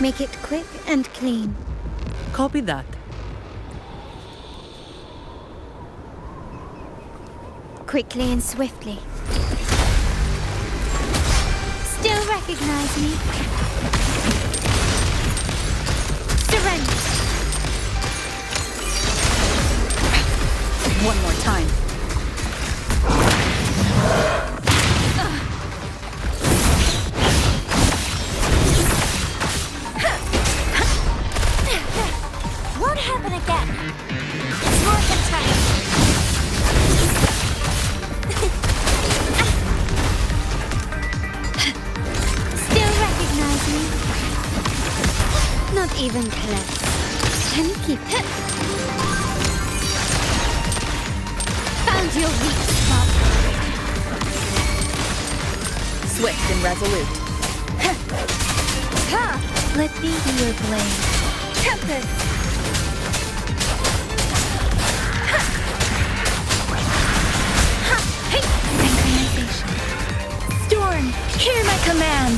Make it quick and clean. Copy that. Quickly and swiftly. Still recognize me? Surrender. One more time. Won't happen again. It's more than time. Still recognize me? Not even close. Can you keep it? Found your weak spot. Swift and resolute. Let me be your blade. Tempest! Synchronization. Storm, hear my command!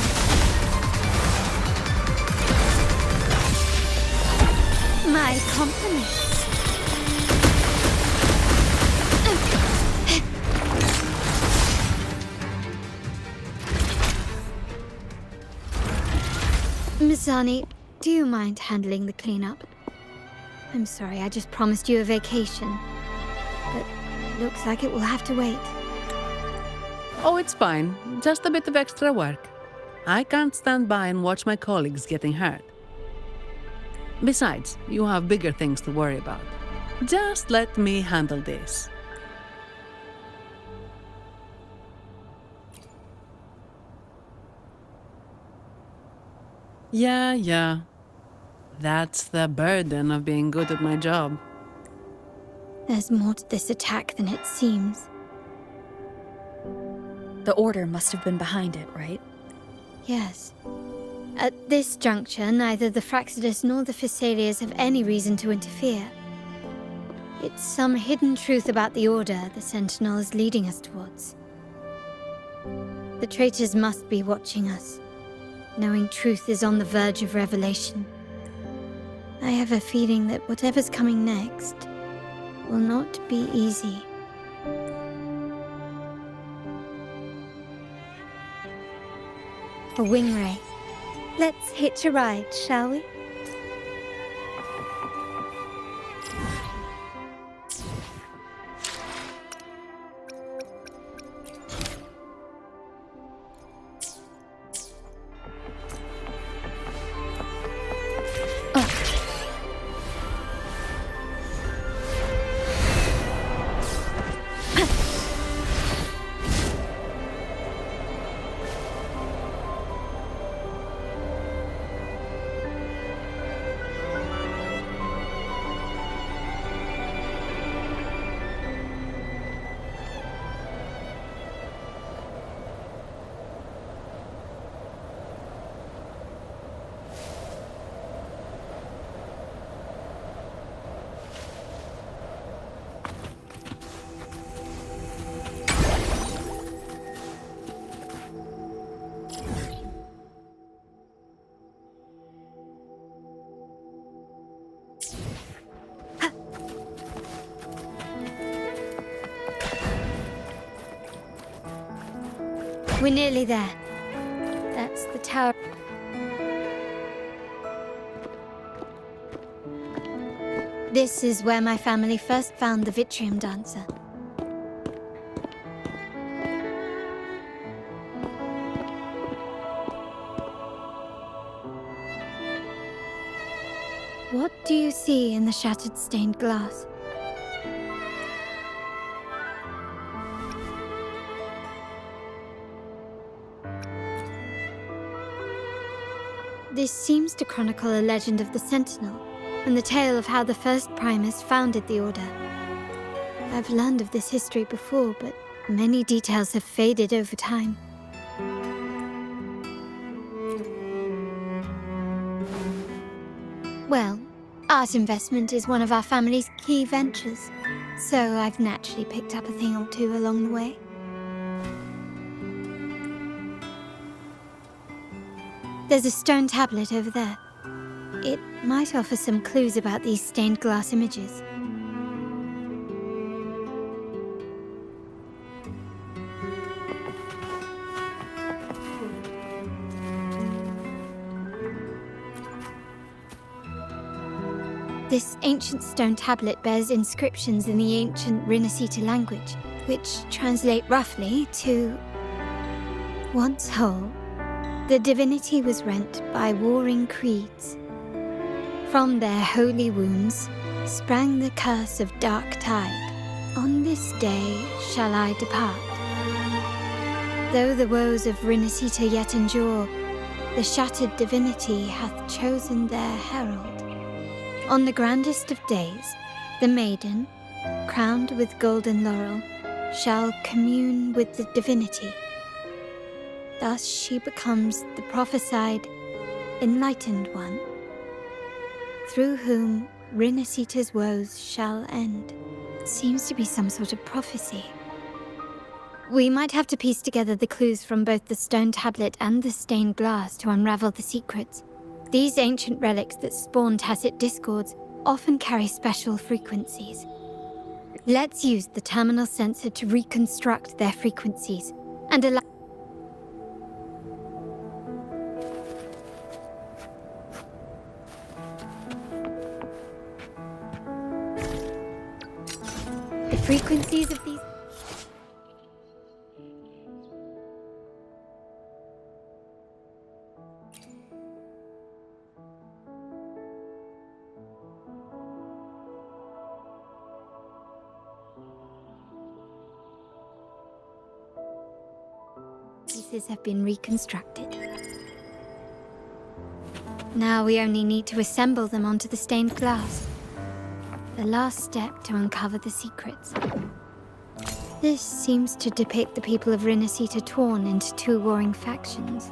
My compliments. Mizani, do you mind handling the cleanup? I'm sorry, I just promised you a vacation. But looks like it will have to wait. Oh, it's fine. Just a bit of extra work. I can't stand by and watch my colleagues getting hurt. Besides, you have bigger things to worry about. Just let me handle this. Yeah. That's the burden of being good at my job. There's more to this attack than it seems. The Order must have been behind it, right? Yes. At this juncture, neither the Fraxidus nor the Physaelias have any reason to interfere. It's some hidden truth about the Order the Sentinel is leading us towards. The traitors must be watching us, knowing truth is on the verge of revelation. I have a feeling that whatever's coming next will not be easy. A wing ray. Let's hitch a ride, shall we? We're nearly there. That's the tower. This is where my family first found the Vitrium Dancer. What do you see in the shattered stained glass? This seems to chronicle a legend of the Sentinel, and the tale of how the first Primus founded the Order. I've learned of this history before, but many details have faded over time. Well, art investment is one of our family's key ventures, so I've naturally picked up a thing or two along the way. There's a stone tablet over there. It might offer some clues about these stained glass images. This ancient stone tablet bears inscriptions in the ancient Rinascita language, which translate roughly to, "Once whole, the divinity was rent by warring creeds. From their holy wounds sprang the curse of dark tide. On this day shall I depart. Though the woes of Rinascita yet endure, the shattered divinity hath chosen their herald. On the grandest of days, the maiden, crowned with golden laurel, shall commune with the divinity. Thus she becomes the prophesied, enlightened one, through whom Rinascita's woes shall end." Seems to be some sort of prophecy. We might have to piece together the clues from both the stone tablet and the stained glass to unravel the secrets. These ancient relics that spawn tacit discords often carry special frequencies. Let's use the terminal sensor to reconstruct their frequencies and allow the frequencies of these. Pieces have been reconstructed. Now we only need to assemble them onto the stained glass. The last step to uncover the secrets. This seems to depict the people of Rinascita torn into two warring factions.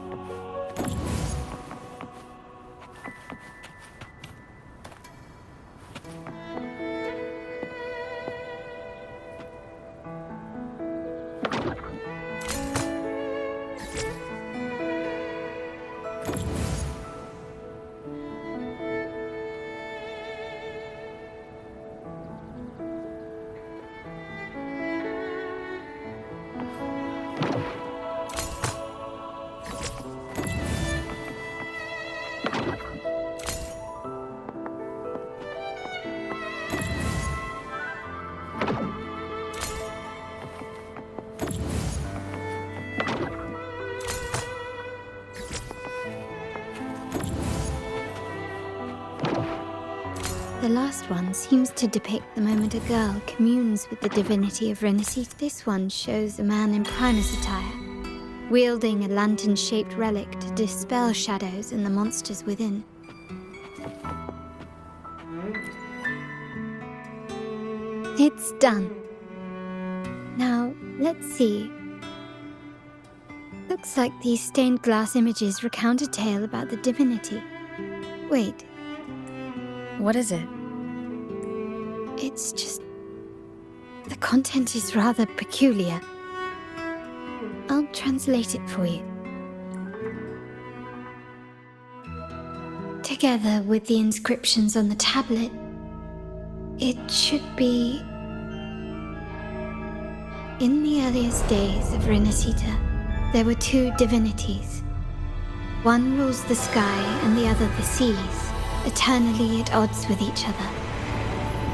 The last one seems to depict the moment a girl communes with the divinity of Rinascita. This one shows a man in Primus attire, wielding a lantern-shaped relic to dispel shadows and the monsters within. It's done. Now, let's see. Looks like these stained glass images recount a tale about the divinity. Wait. What is it? It's just... the content is rather peculiar. I'll translate it for you. Together with the inscriptions on the tablet, it should be... In the earliest days of Rinascita, there were two divinities. One rules the sky and the other the seas, eternally at odds with each other.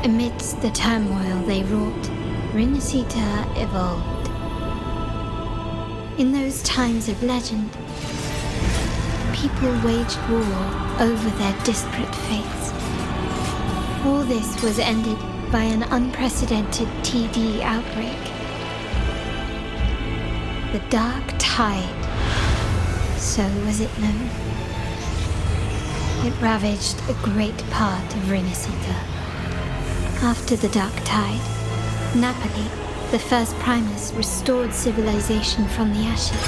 Amidst the turmoil they wrought, Rinascita evolved. In those times of legend, people waged war over their disparate fates. All this was ended by an unprecedented TD outbreak. The Dark Tide, so was it known. It ravaged a great part of Rinascita. After the Dark Tide, Napoli, the first Primus, restored civilization from the ashes.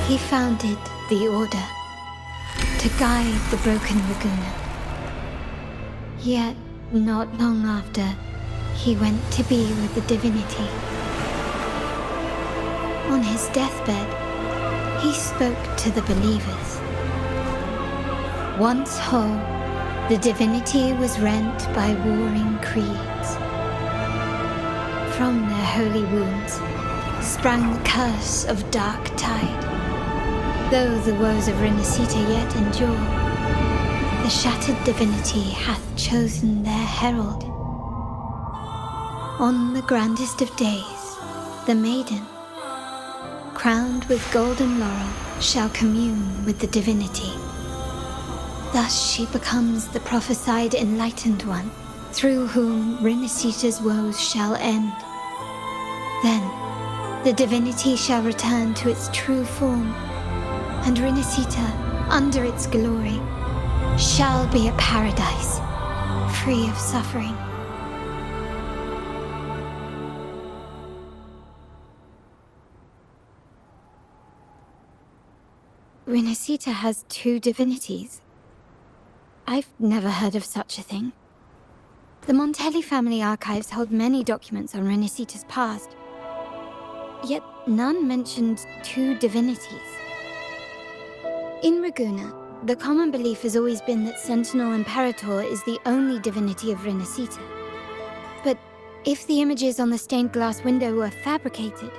He founded the Order to guide the broken Laguna. Yet, not long after, he went to be with the divinity. On his deathbed, he spoke to the believers. Once whole, the divinity was rent by warring creeds. From their holy wounds sprang the curse of dark tide. Though the woes of Rinascita yet endure, the shattered divinity hath chosen their herald. On the grandest of days, the maiden, crowned with golden laurel, shall commune with the divinity. Thus she becomes the prophesied enlightened one, through whom Rinascita's woes shall end. Then, the divinity shall return to its true form, and Rinascita, under its glory, shall be a paradise, free of suffering. Rinascita has two divinities. I've never heard of such a thing. The Montelli family archives hold many documents on Rinascita's past, yet none mentioned two divinities. In Ragusa, the common belief has always been that Sentinel Imperator is the only divinity of Rinascita. But if the images on the stained glass window were fabricated,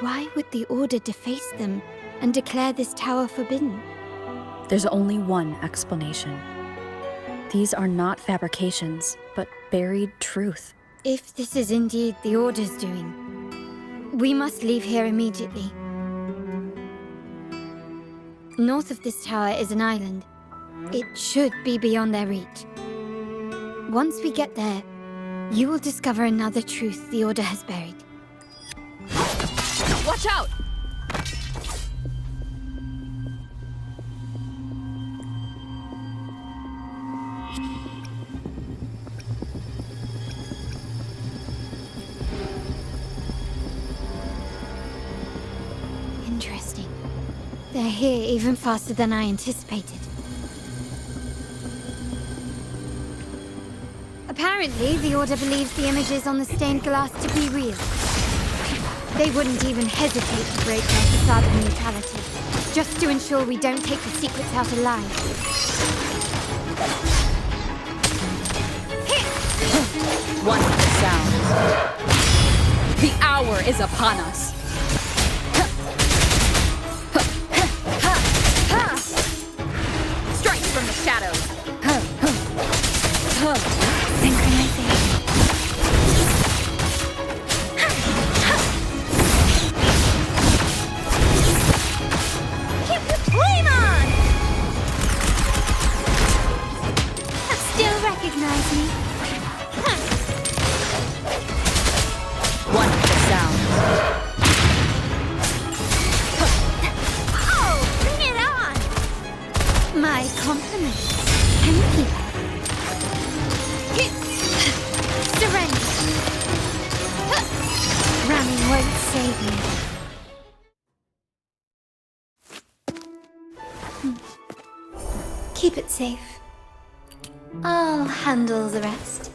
why would the Order deface them and declare this tower forbidden? There's only one explanation. These are not fabrications, but buried truth. If this is indeed the Order's doing, we must leave here immediately. North of this tower is an island. It should be beyond their reach. Once we get there, you will discover another truth the Order has buried. Watch out! Interesting. They're here even faster than I anticipated. Apparently, the Order believes the images on the stained glass to be real. They wouldn't even hesitate to break their facade of neutrality, just to ensure we don't take the secrets out alive. Wonderful sounds. The hour is upon us. Strike from the shadows. Synchronization. Keep the flame on! Still recognize me? Wonderful sounds. Oh, bring it on! My compliments. Thank you. Surrender. Ramming won't save you. Keep it safe. I'll handle the rest.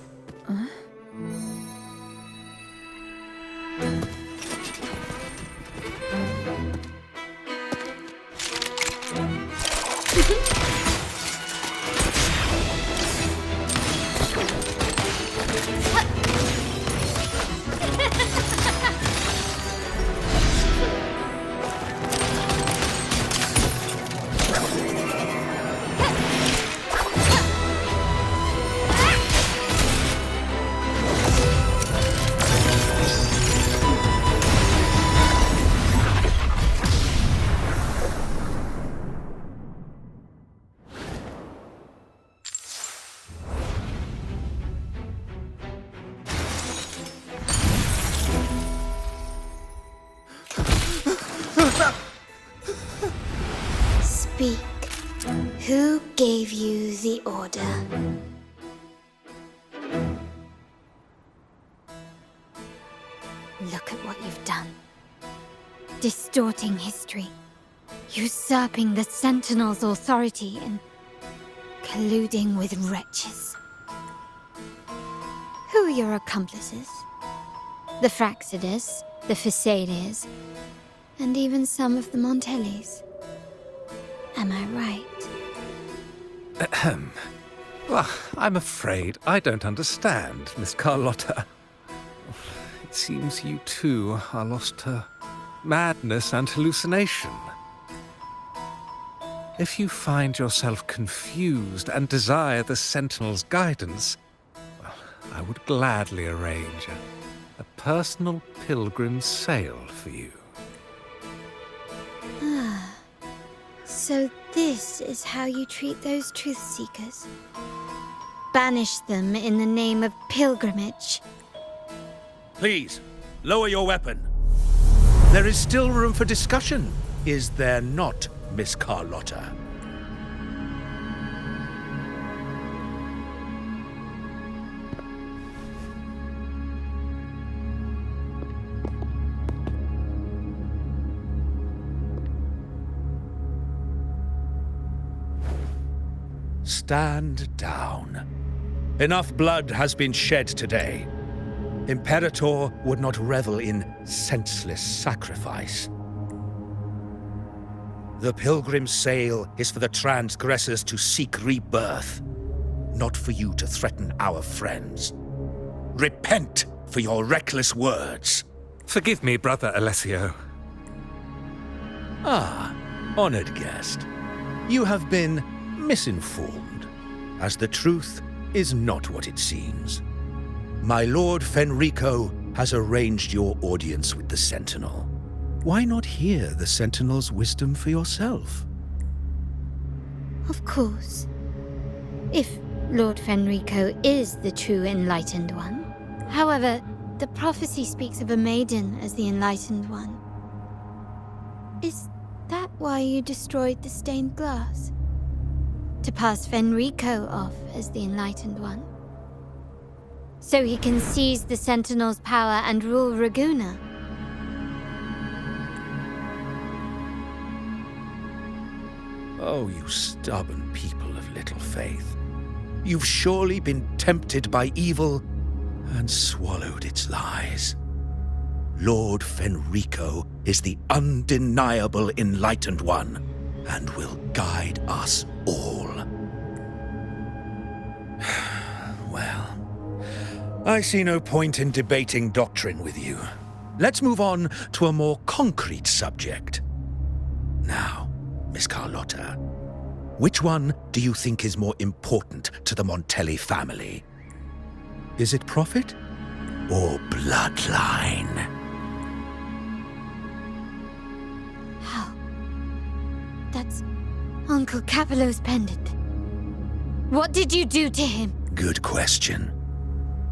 Speak. Who gave you the order? Look at what you've done. Distorting history. Usurping the Sentinel's authority and colluding with wretches. Who are your accomplices? The Fraxidus, the Phisalias, and even some of the Montellis. Am I right? Well, I'm afraid I don't understand, Miss Carlotta. It seems you too are lost to madness and hallucination. If you find yourself confused and desire the Sentinel's guidance, well, I would gladly arrange a personal pilgrim's sail for you. So this is how you treat those truth seekers. Banish them in the name of pilgrimage. Please, lower your weapon. There is still room for discussion, is there not, Miss Carlotta? Stand down. Enough blood has been shed today. Imperator would not revel in senseless sacrifice. The pilgrim's sail is for the transgressors to seek rebirth, not for you to threaten our friends. Repent for your reckless words. Forgive me, Brother Alessio. Ah, honored guest. You have been misinformed, as the truth is not what it seems. My Lord Fenrico has arranged your audience with the Sentinel. Why not hear the Sentinel's wisdom for yourself? Of course. If Lord Fenrico is the true Enlightened One. However, the prophecy speaks of a maiden as the Enlightened One. Is that why you destroyed the stained glass? To pass Fenrico off as the Enlightened One? So he can seize the Sentinel's power and rule Raguna? Oh, you stubborn people of little faith. You've surely been tempted by evil and swallowed its lies. Lord Fenrico is the undeniable Enlightened One and will guide us all. Well, I see no point in debating doctrine with you. Let's move on to a more concrete subject. Now, Miss Carlotta, which one do you think is more important to the Montelli family? Is it profit or bloodline? How? That's Uncle Capello's pendant. What did you do to him? Good question.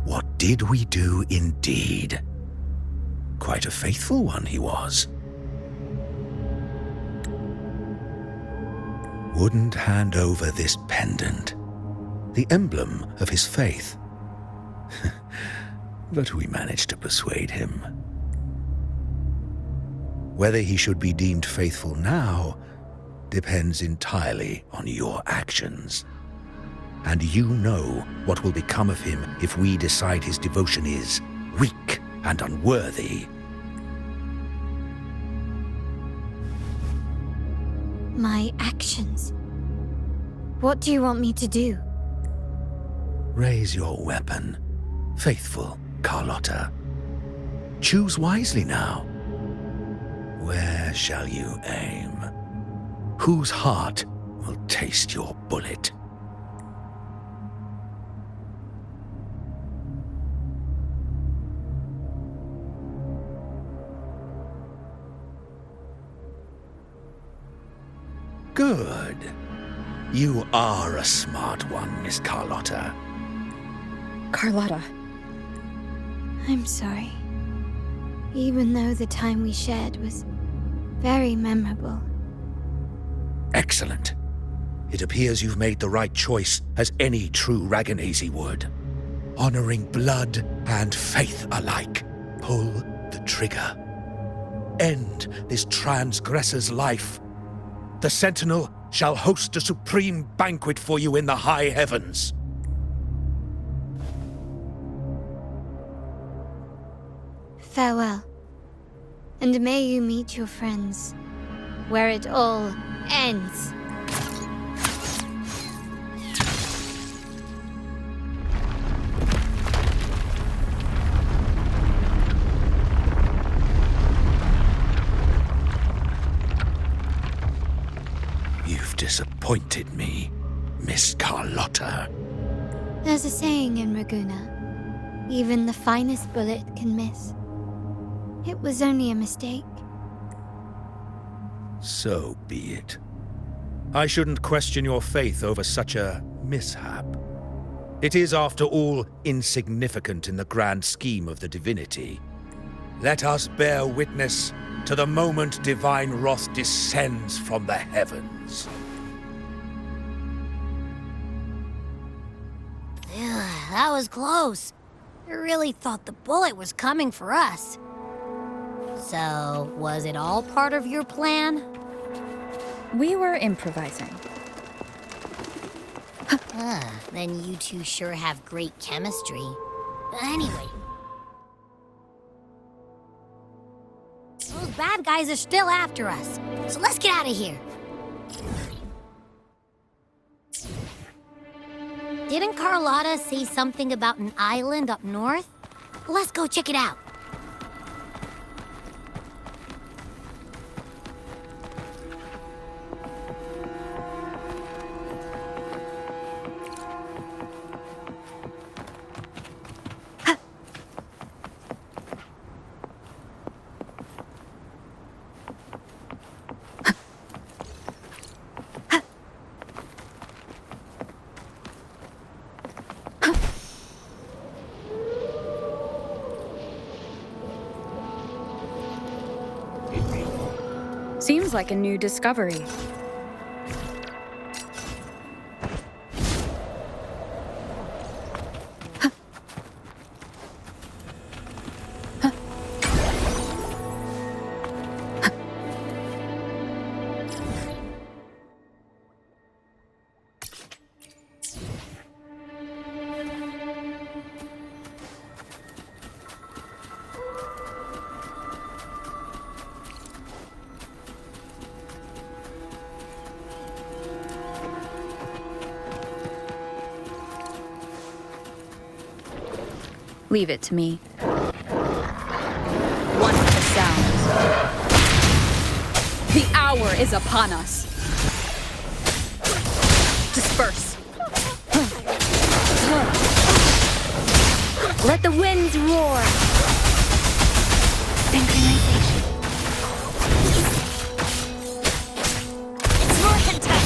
What did we do indeed? Quite a faithful one he was. Wouldn't hand over this pendant, the emblem of his faith. But we managed to persuade him. Whether he should be deemed faithful now depends entirely on your actions. And you know what will become of him if we decide his devotion is weak and unworthy. My actions? What do you want me to do? Raise your weapon, faithful Carlotta. Choose wisely now. Where shall you aim? Whose heart will taste your bullet? Good. You are a smart one, Miss Carlotta. Carlotta. I'm sorry. Even though the time we shared was very memorable. Excellent. It appears you've made the right choice, as any true Raganese would. Honoring blood and faith alike. Pull the trigger. End this transgressor's life. The Sentinel shall host a supreme banquet for you in the high heavens. Farewell. And may you meet your friends, where it all ends. disappointed me, Miss Carlotta. There's a saying in Raguna, even the finest bullet can miss. It was only a mistake. So be it. I shouldn't question your faith over such a mishap. It is, after all, insignificant in the grand scheme of the divinity. Let us bear witness to the moment divine wrath descends from the heavens. That was close. I really thought the bullet was coming for us. So, was it all part of your plan? We were improvising. Then you two sure have great chemistry. Anyway. Those bad guys are still after us, so let's get out of here. Didn't Carlotta say something about an island up north? Let's go check it out. Seems like a new discovery. Leave it to me. One with the sounds. The hour is upon us. Disperse. Let the winds roar! Synchronization. It's more content.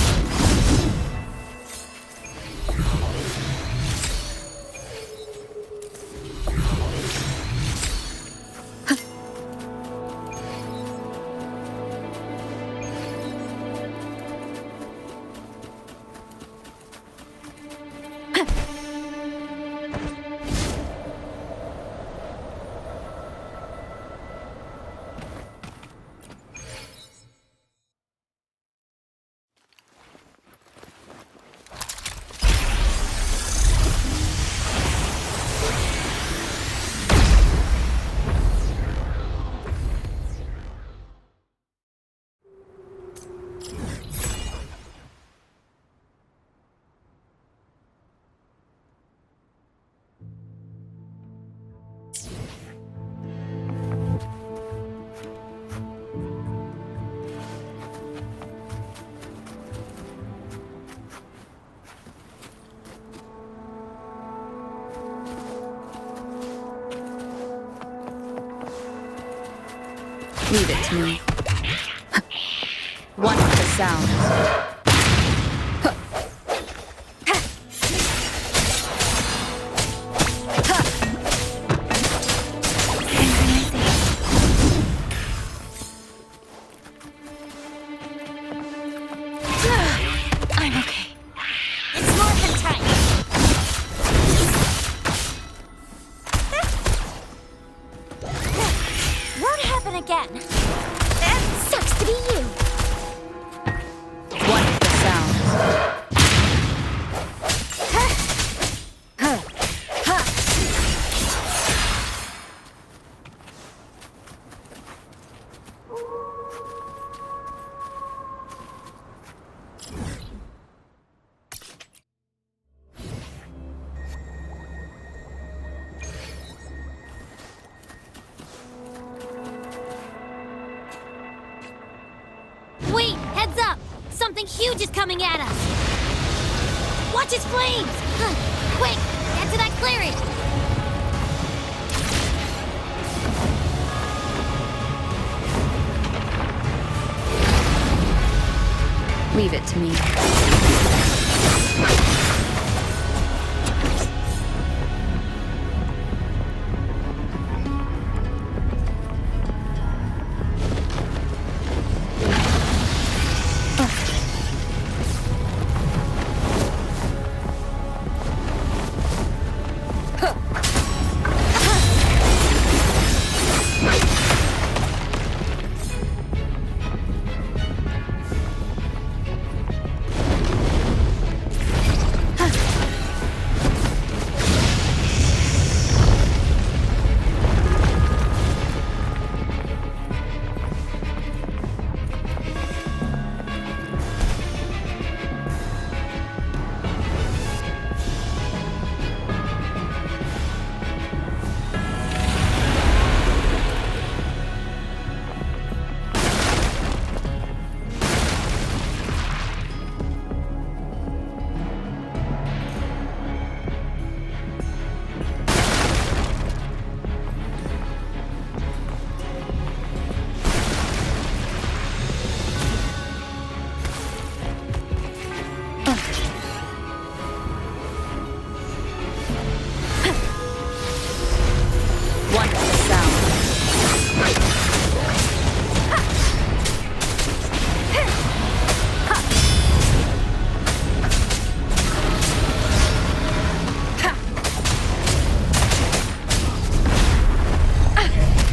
Leave it to me. One with the sounds. I'm okay. It's more content. Won't happen again. It sucks to be you. One with the sounds. huge is coming at us! Watch his flames! Quick, get to that clearing! Leave it to me.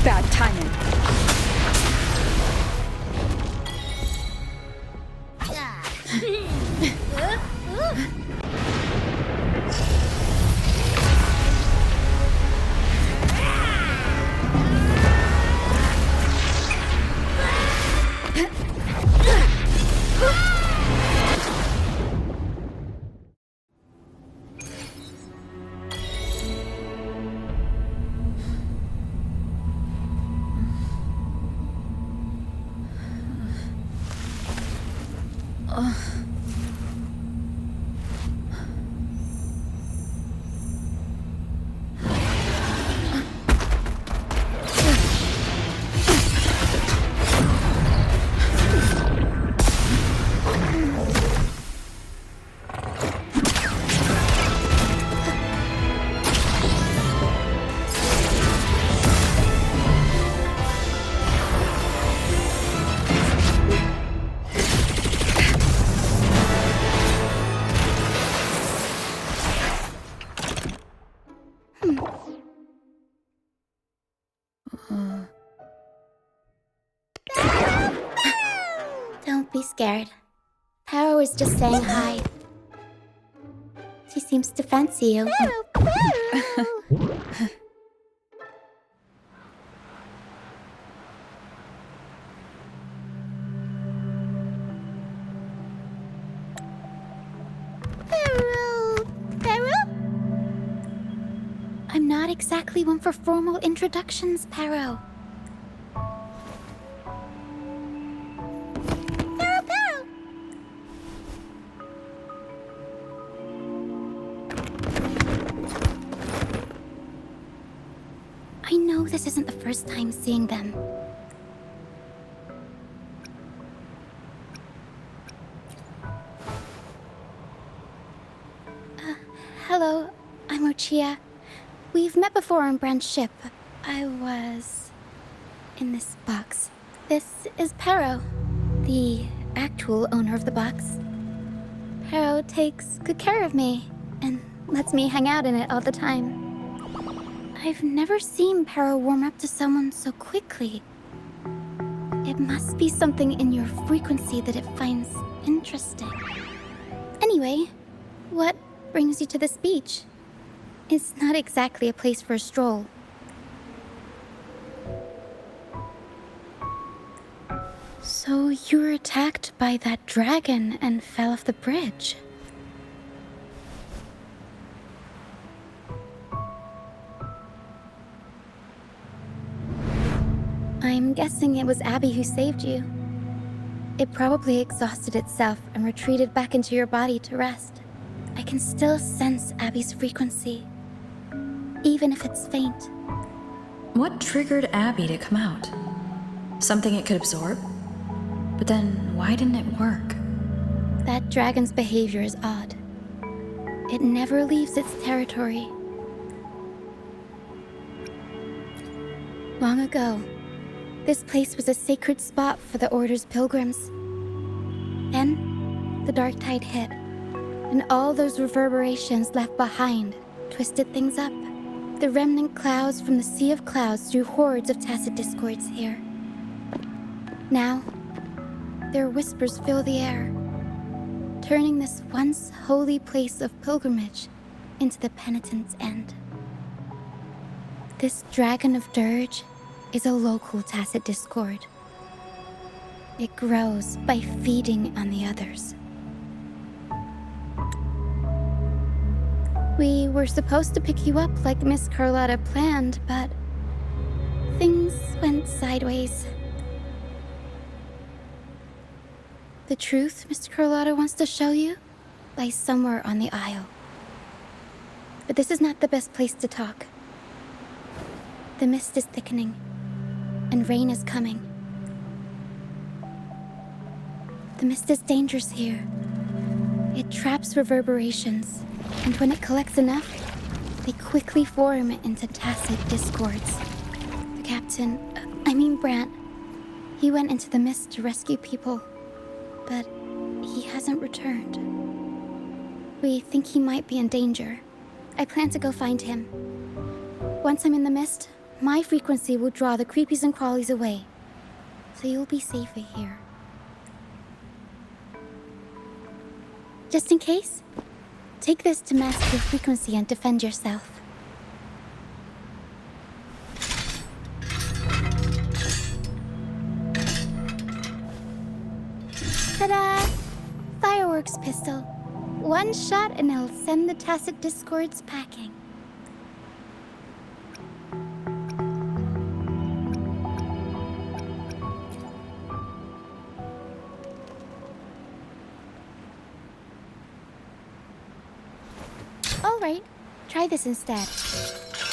Bad timing. Don't be scared. Power was just saying hi. She seems to fancy you. I'm not exactly one for formal introductions, Pero. I know this isn't the first time seeing them. Hello, I'm Lucia. We've met before on Brand's ship. I was in this box. This is Pero, the actual owner of the box. Pero takes good care of me and lets me hang out in it all the time. I've never seen Pero warm up to someone so quickly. It must be something in your frequency that it finds interesting. Anyway, what brings you to this beach? It's not exactly a place for a stroll. So you were attacked by that dragon and fell off the bridge. I'm guessing it was Abby who saved you. It probably exhausted itself and retreated back into your body to rest. I can still sense Abby's frequency, even if it's faint. What triggered Abby to come out? Something it could absorb? But then, why didn't it work? That dragon's behavior is odd. It never leaves its territory. Long ago, this place was a sacred spot for the Order's pilgrims. Then, the dark tide hit, and all those reverberations left behind twisted things up. The remnant clouds from the Sea of Clouds drew hordes of tacit discords here. Now, their whispers fill the air, turning this once holy place of pilgrimage into the penitent's end. This Dragon of Dirge is a local tacit discord. It grows by feeding on the others. We were supposed to pick you up like Miss Carlotta planned, but things went sideways. The truth Mr. Carlotta wants to show you lies somewhere on the aisle. But this is not the best place to talk. The mist is thickening, and rain is coming. The mist is dangerous here. It traps reverberations, and when it collects enough, they quickly form into tacit discords. The captain, Brant, he went into the mist to rescue people, but he hasn't returned. We think he might be in danger. I plan to go find him. Once I'm in the mist, my frequency will draw the creepies and crawlies away, so you'll be safer here. Just in case, take this to mask your frequency and defend yourself. Ta-da! Fireworks pistol. One shot and it'll send the tacit discords packing. All right, try this instead.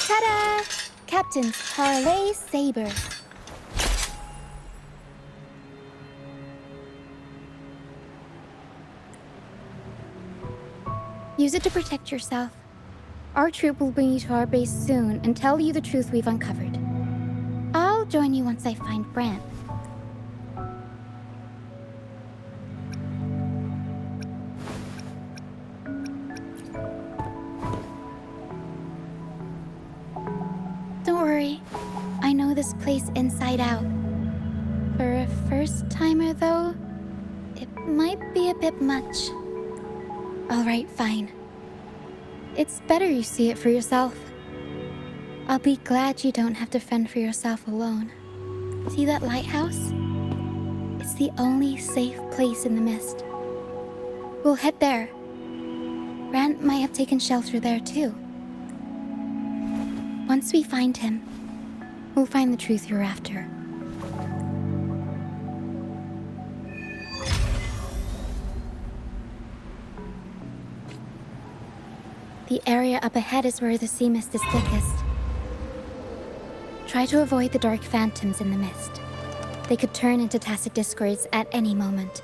Ta-da! Captain's Parlay Saber. Use it to protect yourself. Our troop will bring you to our base soon and tell you the truth we've uncovered. I'll join you once I find Brant. Don't worry, I know this place inside out. For a first-timer, though, it might be a bit much. All right, fine. It's better you see it for yourself. I'll be glad you don't have to fend for yourself alone. See that lighthouse? It's the only safe place in the mist. We'll head there. Brant might have taken shelter there too. Once we find him, we'll find the truth you're after. The area up ahead is where the sea mist is thickest. Try to avoid the dark phantoms in the mist. They could turn into tacit discords at any moment.